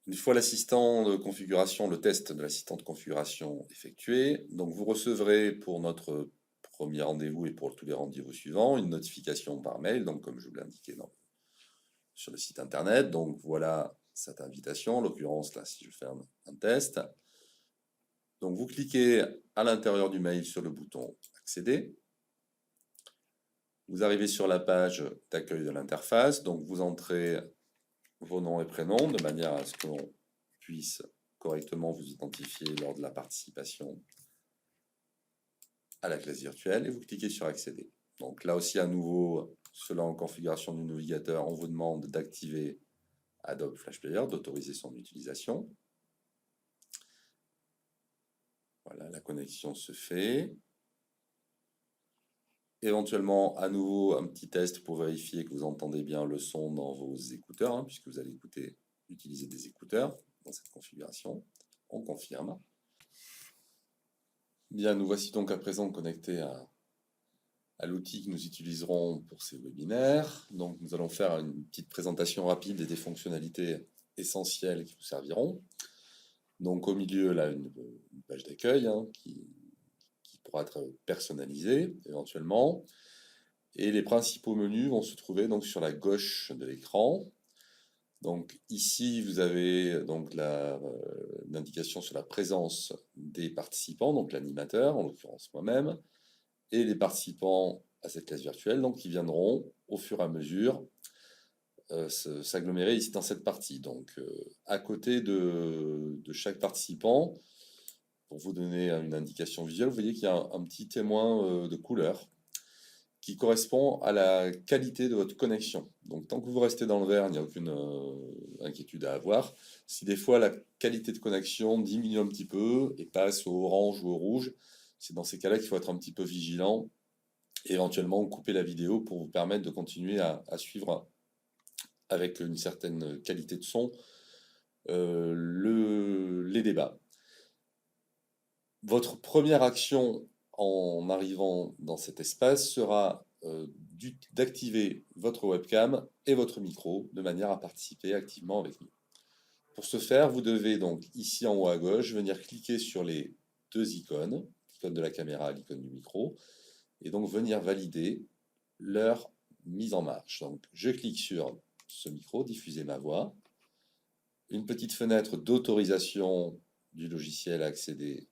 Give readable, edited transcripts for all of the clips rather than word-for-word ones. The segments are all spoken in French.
Une fois l'assistant de configuration, le test de l'assistant de configuration effectué, donc vous recevrez pour notre premier rendez-vous et pour tous les rendez-vous suivants une notification par mail, donc comme je vous l'ai indiqué sur le site internet. Donc voilà cette invitation, en l'occurrence là si je fais un test. Donc vous cliquez à l'intérieur du mail sur le bouton accéder. Vous arrivez sur la page d'accueil de l'interface, donc vous entrez vos noms et prénoms de manière à ce qu'on puisse correctement vous identifier lors de la participation à la classe virtuelle et vous cliquez sur accéder. Donc là aussi à nouveau, selon la configuration du navigateur, on vous demande d'activer Adobe Flash Player, d'autoriser son utilisation. Voilà, la connexion se fait. Éventuellement, à nouveau, un petit test pour vérifier que vous entendez bien le son dans vos écouteurs, hein, puisque vous allez utiliser des écouteurs dans cette configuration. On confirme. Bien, nous voici donc à présent connectés à l'outil que nous utiliserons pour ces webinaires. Donc, nous allons faire une petite présentation rapide des fonctionnalités essentielles qui vous serviront. Donc, au milieu, là, une page d'accueil hein, qui pourra être personnalisée éventuellement. Et les principaux menus vont se trouver donc sur la gauche de l'écran. Donc ici, vous avez donc l'indication sur la présence des participants, donc l'animateur, en l'occurrence moi-même, et les participants à cette classe virtuelle, donc qui viendront au fur et à mesure s'agglomérer ici dans cette partie. Donc à côté de chaque participant, pour vous donner une indication visuelle, vous voyez qu'il y a un petit témoin de couleur qui correspond à la qualité de votre connexion. Donc tant que vous restez dans le vert, il n'y a aucune inquiétude à avoir. Si des fois la qualité de connexion diminue un petit peu et passe au orange ou au rouge, c'est dans ces cas-là qu'il faut être un petit peu vigilant et éventuellement couper la vidéo pour vous permettre de continuer à suivre avec une certaine qualité de son les débats. Votre première action en arrivant dans cet espace sera d'activer votre webcam et votre micro de manière à participer activement avec nous. Pour ce faire, vous devez donc ici en haut à gauche venir cliquer sur les deux icônes, l'icône de la caméra et l'icône du micro, et donc venir valider leur mise en marche. Donc je clique sur ce micro, diffuser ma voix, une petite fenêtre d'autorisation du logiciel à accéder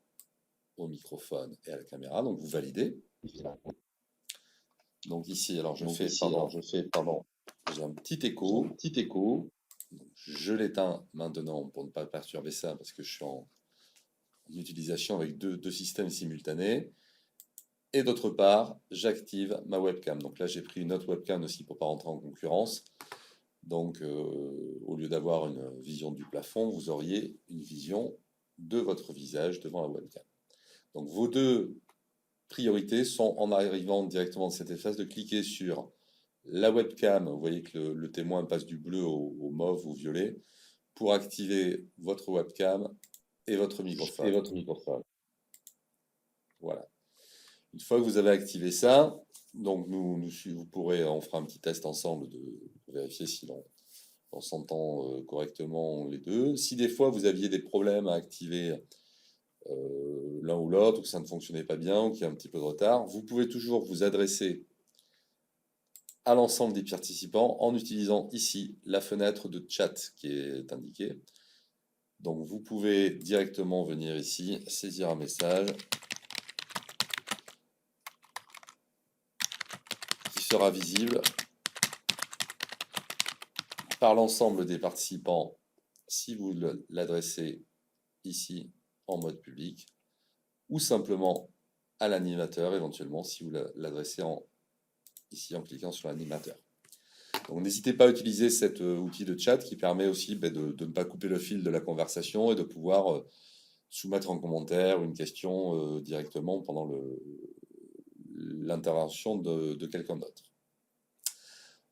au microphone et à la caméra, donc vous validez. Donc ici, alors je fais, pardon, j'ai un petit écho. Donc, je l'éteins maintenant pour ne pas perturber ça parce que je suis en utilisation avec deux systèmes simultanés. Et d'autre part, j'active ma webcam. Donc là, j'ai pris une autre webcam aussi pour ne pas rentrer en concurrence. Donc, au lieu d'avoir une vision du plafond, vous auriez une vision de votre visage devant la webcam. Donc, vos deux priorités sont, en arrivant directement dans cette espace, de cliquer sur la webcam. Vous voyez que le témoin passe du bleu au mauve ou violet pour activer votre webcam et votre microphone. Voilà. Une fois que vous avez activé ça, donc vous pourrez, on fera un petit test ensemble pour vérifier si on s'entend correctement les deux. Si des fois vous aviez des problèmes à activer l'un ou l'autre, ou que ça ne fonctionnait pas bien, ou qu'il y a un petit peu de retard, vous pouvez toujours vous adresser à l'ensemble des participants en utilisant ici la fenêtre de chat qui est indiquée. Donc vous pouvez directement venir ici, saisir un message qui sera visible par l'ensemble des participants si vous l'adressez ici en mode public, ou simplement à l'animateur éventuellement si vous l'adressez ici en cliquant sur l'animateur. Donc n'hésitez pas à utiliser cet outil de chat qui permet aussi de ne pas couper le fil de la conversation et de pouvoir soumettre en commentaire une question directement pendant l'intervention de quelqu'un d'autre.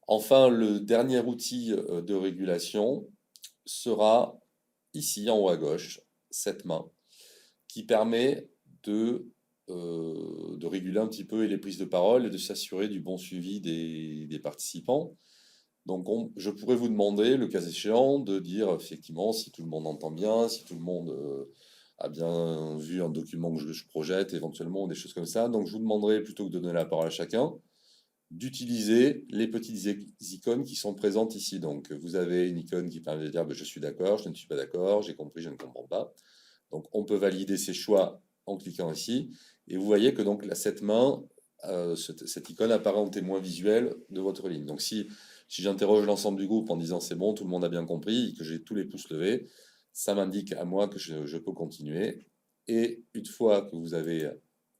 Enfin, le dernier outil de régulation sera ici en haut à gauche, cette main, qui permet de réguler un petit peu les prises de parole et de s'assurer du bon suivi des participants. Donc, je pourrais vous demander, le cas échéant, de dire effectivement si tout le monde entend bien, si tout le monde a bien vu un document que je projette, éventuellement, ou des choses comme ça. Donc, je vous demanderai, plutôt que de donner la parole à chacun, d'utiliser les petites icônes qui sont présentes ici. Donc, vous avez une icône qui permet de dire ben, je suis d'accord, je ne suis pas d'accord, j'ai compris, je ne comprends pas. Donc, on peut valider ses choix en cliquant ici. Et vous voyez que donc cette main, cette icône apparaît en témoin visuel de votre ligne. Donc, si j'interroge l'ensemble du groupe en disant c'est bon, tout le monde a bien compris, que j'ai tous les pouces levés, ça m'indique à moi que je peux continuer. Et une fois que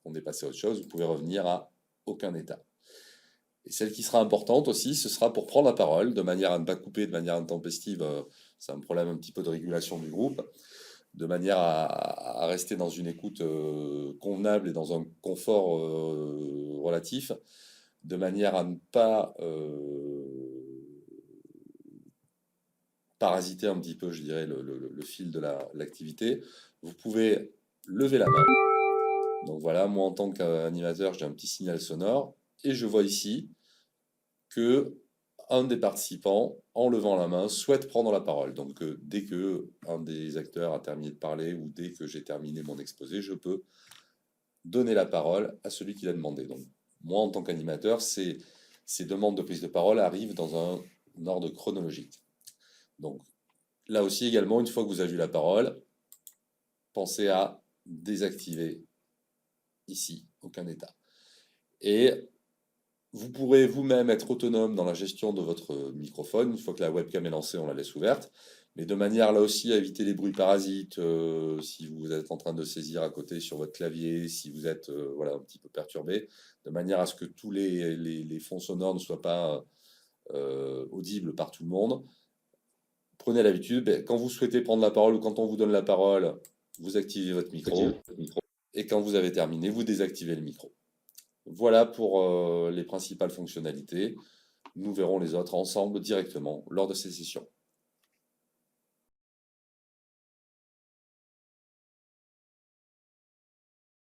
on est passé à autre chose, vous pouvez revenir à aucun état. Et celle qui sera importante aussi, ce sera pour prendre la parole, de manière à ne pas couper de manière intempestive. C'est un problème un petit peu de régulation du groupe, de manière à rester dans une écoute convenable et dans un confort relatif, de manière à ne pas parasiter un petit peu, je dirais, le fil de l'activité. Vous pouvez lever la main. Donc voilà, moi en tant qu'animateur, j'ai un petit signal sonore et je vois ici que un des participants, en levant la main, souhaite prendre la parole. Donc dès que un des acteurs a terminé de parler ou dès que j'ai terminé mon exposé, je peux donner la parole à celui qui l'a demandé. Donc moi, en tant qu'animateur, ces demandes de prise de parole arrivent dans un ordre chronologique. Donc là aussi également, une fois que vous avez eu la parole, pensez à désactiver ici, aucun état. Et vous pourrez vous-même être autonome dans la gestion de votre microphone. Une fois que la webcam est lancée, on la laisse ouverte. Mais de manière là aussi à éviter les bruits parasites, si vous êtes en train de saisir à côté sur votre clavier, si vous êtes voilà, un petit peu perturbé, de manière à ce que tous les fonds sonores ne soient pas audibles par tout le monde. Prenez l'habitude, quand vous souhaitez prendre la parole ou quand on vous donne la parole, vous activez votre micro. Et quand vous avez terminé, vous désactivez le micro. Voilà pour les principales fonctionnalités. Nous verrons les autres ensemble directement lors de ces sessions.